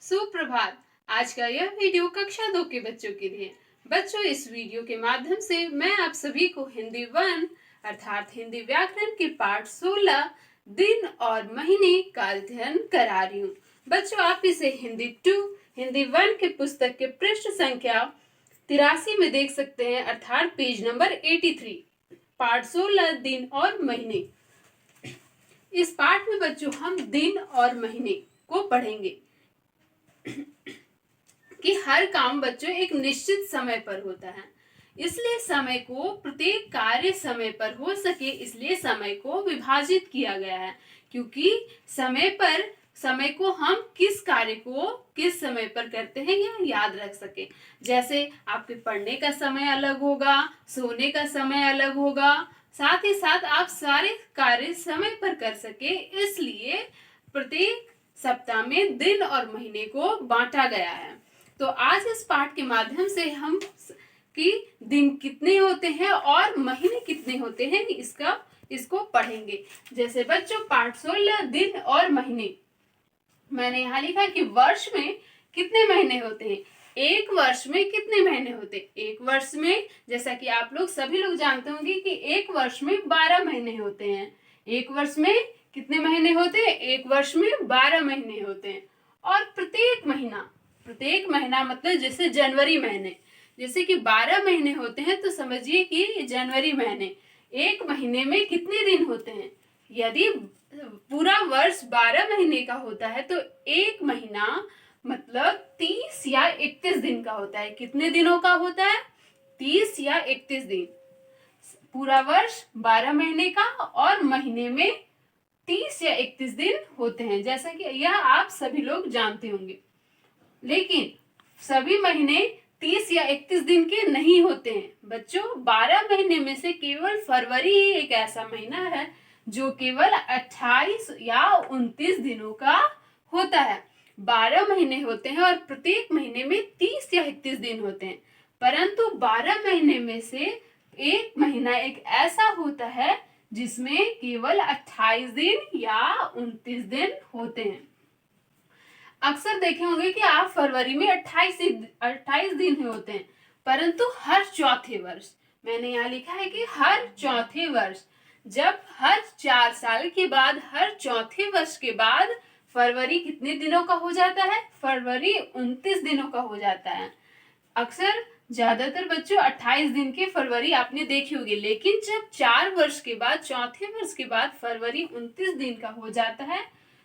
सुप्रभात। आज का यह वीडियो कक्षा 2 के बच्चों के लिए। बच्चों, इस वीडियो के माध्यम से मैं आप सभी को हिंदी 1 अर्थात हिंदी व्याकरण के पाठ 16 दिन और महीने का अध्ययन करा रही हूँ। बच्चों, आप इसे हिंदी 2 हिंदी 1 के पुस्तक के पृष्ठ संख्या 83 में देख सकते हैं, अर्थात पेज नंबर 83, पाठ 16 दिन और महीने। इस पाठ में बच्चों हम दिन और महीने को पढ़ेंगे कि हर काम बच्चों एक निश्चित समय पर होता है, इसलिए समय को प्रत्येक कार्य समय पर हो सके, इसलिए समय को विभाजित किया गया है। क्योंकि समय को हम किस कार्य को किस समय पर करते हैं यह याद रख सके। जैसे आपके पढ़ने का समय अलग होगा, सोने का समय अलग होगा, साथ ही साथ आप सारे कार्य समय पर कर सके, इसलिए प्रत्येक सप्ताह में दिन और महीने को बांटा गया है। तो आज इस पाठ के माध्यम से हम कि दिन कितने होते हैं और महीने कितने होते हैं इसको पढ़ेंगे। जैसे बच्चों, पाठ 16 दिन और महीने, मैंने यहाँ लिखा है कि वर्ष में कितने महीने होते हैं। एक वर्ष में कितने महीने होते हैं? एक वर्ष में, जैसा कि आप लोग सभी लोग जानते होंगे कि एक वर्ष में 12 महीने होते हैं। एक वर्ष में कितने महीने होते हैं? एक वर्ष में 12 महीने होते हैं। और प्रत्येक महीना मतलब जैसे जनवरी महीने, जैसे कि 12 महीने होते हैं, तो समझिए कि जनवरी महीने, एक महीने में कितने दिन होते हैं? यदि पूरा वर्ष 12 महीने का होता है तो एक महीना मतलब 30 या 31 दिन का होता है। कितने दिनों का होता है? 30 या 31 दिन। पूरा वर्ष 12 महीने का और महीने में 30 या 31 दिन होते हैं, जैसा कि यह आप सभी लोग जानते होंगे। लेकिन सभी महीने 30 या 31 दिन के नहीं होते हैं बच्चों। 12 महीने में से केवल फरवरी ही एक ऐसा महीना है जो केवल 28 या 29 दिनों का होता है। 12 महीने होते हैं और प्रत्येक महीने में 30 या 31 दिन होते हैं, परंतु 12 महीने में से एक महीना एक ऐसा होता है जिसमें केवल 28 दिन या 29 दिन होते हैं। अक्सर देखे होंगे कि आप फरवरी में 28 दिन होते हैं, परंतु हर चौथे वर्ष, मैंने यहाँ लिखा है कि हर चौथे वर्ष, जब हर 4 साल के बाद हर चौथे वर्ष के बाद फरवरी कितने दिनों का हो जाता है? फरवरी 29 दिनों का हो जाता है। अक्सर ज्यादातर बच्चों 28 दिन के फरवरी आपने देखी होगी, लेकिन जब 4 वर्ष के बाद, चौथे वर्ष के बाद फरवरी 29 दिन का हो जाता है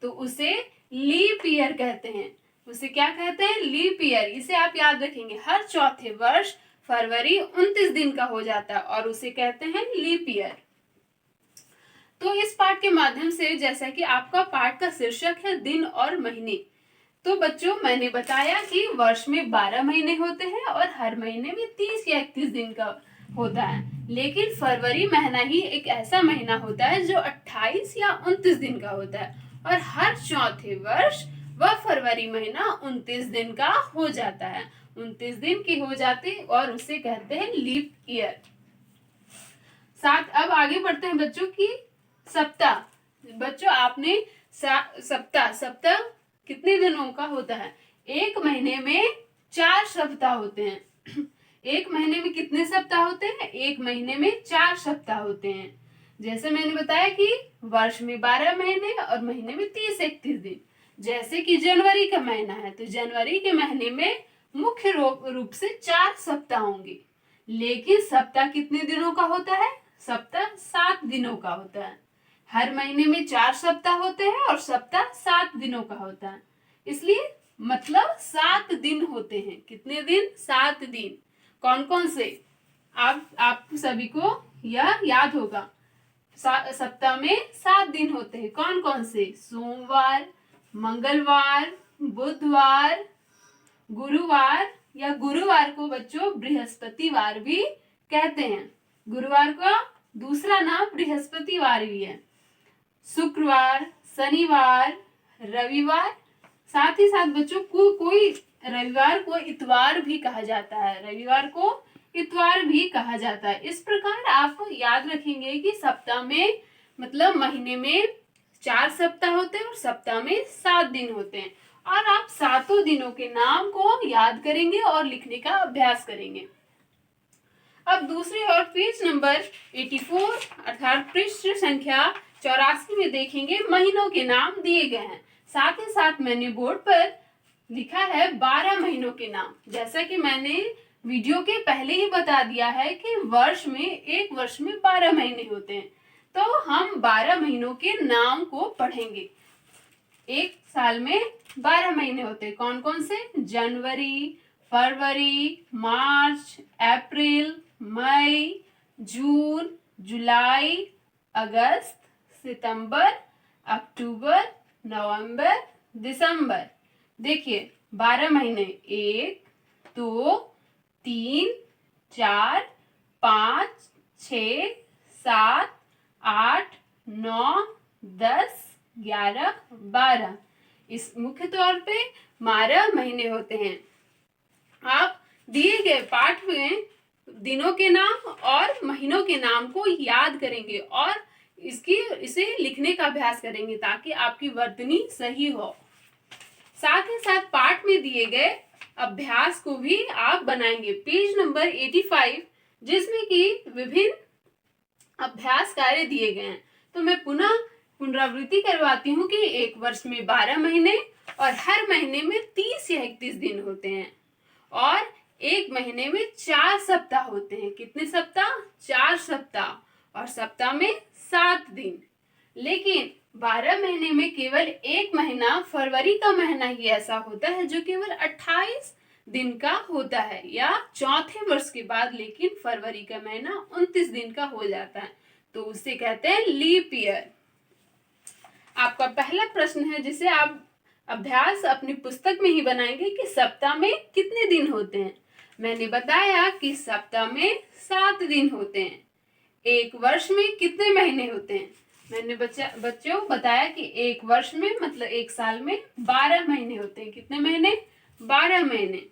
तो उसे लीप ईयर कहते हैं। उसे क्या कहते हैं? Leap year. इसे आप याद रखेंगे, हर चौथे वर्ष फरवरी 29 दिन का हो जाता है और उसे कहते हैं लीप ईयर। तो इस पाठ के माध्यम से, जैसा कि आपका पाठ का शीर्षक है दिन और महीने, तो बच्चों मैंने बताया कि वर्ष में 12 महीने होते हैं और हर महीने में 30 या 31 दिन का होता है, लेकिन फरवरी महीना ही एक ऐसा महीना होता है जो 28 या 29 दिन का होता है और हर चौथे वर्ष वह फरवरी महीना 29 दिन का हो जाता है, 29 दिन के हो जाते और उसे कहते हैं लीप ईयर। साथ अब आगे बढ़ते हैं बच्चों की सप्ताह। बच्चों आपने सप्ताह कितने दिनों का होता है? एक महीने में 4 सप्ताह होते हैं। एक महीने में कितने सप्ताह होते हैं? एक महीने में 4 सप्ताह होते हैं। जैसे मैंने बताया कि वर्ष में 12 महीने और महीने में 30-31 दिन। जैसे कि जनवरी का महीना है तो जनवरी के महीने में मुख्य रूप से 4 सप्ताह होंगे, लेकिन सप्ताह कितने दिनों का होता है? सप्ताह 7 दिनों का होता है। हर महीने में 4 सप्ताह होते हैं और सप्ताह 7 दिनों का होता है, इसलिए मतलब 7 दिन होते हैं। कितने दिन? 7 दिन। कौन कौन से? आप सभी को यह याद होगा। सप्ताह में 7 दिन होते हैं। कौन कौन से? सोमवार, मंगलवार, बुधवार, गुरुवार, या गुरुवार को बच्चों बृहस्पतिवार भी कहते हैं। गुरुवार का दूसरा नाम बृहस्पतिवार भी है। शुक्रवार, शनिवार, रविवार, साथ ही साथ बच्चों को कोई रविवार को इतवार भी कहा जाता है। रविवार को इतवार भी कहा जाता है। इस प्रकार आप याद रखेंगे कि सप्ताह में मतलब महीने में 4 सप्ताह होते हैं और सप्ताह में 7 दिन होते हैं। और आप सातों दिनों के नाम को याद करेंगे और लिखने का अभ्यास करेंगे। अब दूसरी और पेज नंबर 84 अर्थात पृष्ठ संख्या 84 में देखेंगे महीनों के नाम दिए गए हैं। साथ ही साथ मैंने बोर्ड पर लिखा है 12 महीनों के नाम। जैसा कि मैंने वीडियो के पहले ही बता दिया है कि एक वर्ष में 12 महीने होते हैं, तो हम 12 महीनों के नाम को पढ़ेंगे। एक साल में 12 महीने होते हैं। कौन कौन से? जनवरी, फरवरी, मार्च, अप्रैल, मई, जून, जुलाई, अगस्त, सितंबर, अक्टूबर, नवंबर, दिसंबर। देखिए 12 महीने 1, 2, 3, 4, 5, 6, 7, 8, 9, 10, 11, 12। इस मुख्य तौर पे 12 महीने होते हैं। आप दिए गए पाठ में दिनों के नाम और महीनों के नाम को याद करेंगे और इसे लिखने का अभ्यास करेंगे ताकि आपकी वर्तनी सही हो। साथ ही साथ पाठ में दिए गए अभ्यास को भी आप बनाएंगे। पेज नंबर 85 जिसमें कि विभिन्न अभ्यास कार्य दिए गए हैं। तो मैं पुनः पुनरावृत्ति करवाती हूँ कि एक वर्ष में 12 महीने और हर महीने में 30 या 31 दिन होते हैं और एक महीने में 4 सप्ताह होते हैं। कितने सप्ताह? 4 सप्ताह और सप्ताह में 7 दिन। लेकिन 12 महीने में केवल एक महीना फरवरी का महीना ही ऐसा होता है जो केवल 28 दिन का होता है या चौथे वर्ष के बाद लेकिन फरवरी का महीना 29 दिन का हो जाता है, तो उसे कहते हैं लीप ईयर। आपका पहला प्रश्न है जिसे आप अभ्यास अपनी पुस्तक में ही बनाएंगे कि सप्ताह में कितने दिन होते हैं। मैंने बताया कि सप्ताह में 7 दिन होते हैं। एक वर्ष में कितने महीने होते हैं? मैंने बच्चों बताया कि एक वर्ष में मतलब एक साल में 12 महीने होते हैं। कितने महीने? 12 महीने।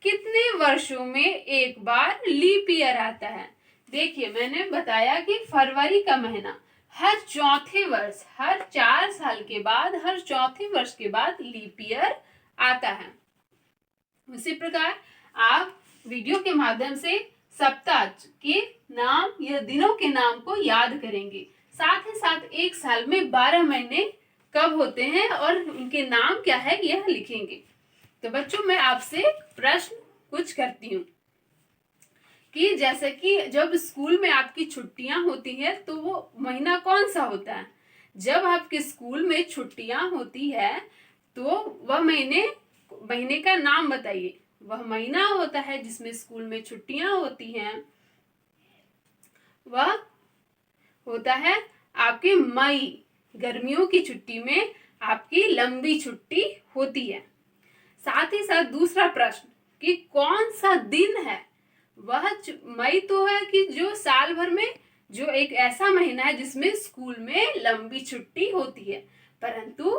कितने वर्षों में एक बार लीप ईयर आता है? देखिए मैंने बताया कि फरवरी का महीना हर चौथे वर्ष, हर 4 साल के बाद, हर चौथे वर्ष के बाद लीप ईयर आता है। उसी प्रकार आप वीडियो के माध्यम से सप्ताह के नाम या दिनों के नाम को याद करेंगे। साथ ही साथ एक साल में 12 महीने कब होते हैं और उनके नाम क्या है यह लिखेंगे। तो बच्चों मैं आपसे प्रश्न कुछ करती हूँ कि जैसे कि जब स्कूल में आपकी छुट्टियां होती है तो वो महीना कौन सा होता है? जब आपके स्कूल में छुट्टियां होती है तो वह महीने का नाम बताइए। वह महीना होता है जिसमें स्कूल में छुट्टियां होती हैं, वह होता है आपके मई। गर्मियों की छुट्टी में आपकी लंबी छुट्टी होती है। साथ ही साथ दूसरा प्रश्न कि कौन सा दिन है? वह मई तो है कि जो साल भर में जो एक ऐसा महीना है जिसमें स्कूल में लंबी छुट्टी होती है, परंतु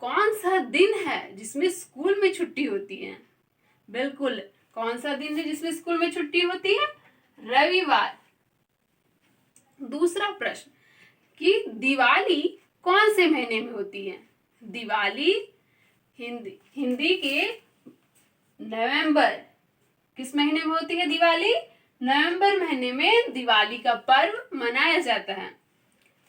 कौन सा दिन है जिसमें स्कूल में छुट्टी होती है? बिल्कुल, कौन सा दिन है जिसमें स्कूल में छुट्टी होती है? रविवार। दूसरा प्रश्न कि दिवाली कौन से महीने में होती है? दिवाली हिंदी के नवंबर, किस महीने में होती है दिवाली? नवंबर महीने में दिवाली का पर्व मनाया जाता है।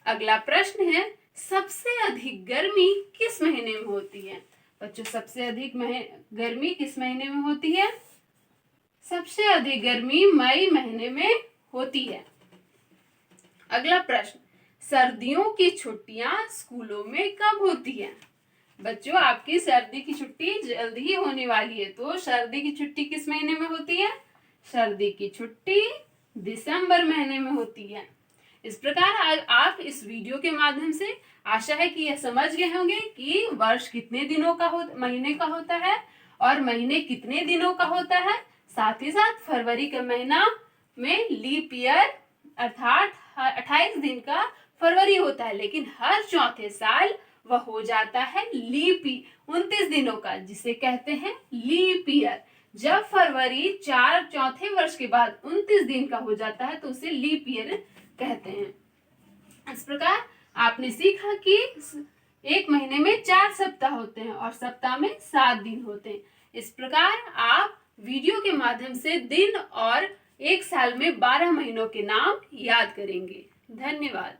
अगला प्रश्न है सबसे अधिक गर्मी किस महीने में होती है? बच्चों सबसे अधिक गर्मी किस महीने में होती है? सबसे अधिक गर्मी मई महीने में होती है। अगला प्रश्न सर्दियों की छुट्टियां स्कूलों में कब होती है? बच्चों आपकी सर्दी की छुट्टी जल्द ही होने वाली है, तो सर्दी की छुट्टी किस महीने में होती है? सर्दी की छुट्टी दिसंबर महीने में होती है। इस प्रकार आप इस वीडियो के माध्यम से आशा है कि यह समझ गए होंगे कि वर्ष कितने दिनों का महीने का होता है और महीने कितने दिनों का होता है। साथ ही साथ फरवरी के महीना में लीप ईयर अर्थात 28 दिन का फरवरी होता है, लेकिन हर चौथे साल वह हो जाता है लीप 29 दिनों का, जिसे कहते हैं लीप ईयर। जब फरवरी चौथे वर्ष के बाद 29 दिन का हो जाता है तो उसे लीप ईयर कहते हैं। इस प्रकार आपने सीखा कि एक महीने में 4 सप्ताह होते हैं और सप्ताह में 7 दिन होते हैं। इस प्रकार आप वीडियो के माध्यम से दिन और एक साल में 12 महीनों के नाम याद करेंगे। धन्यवाद।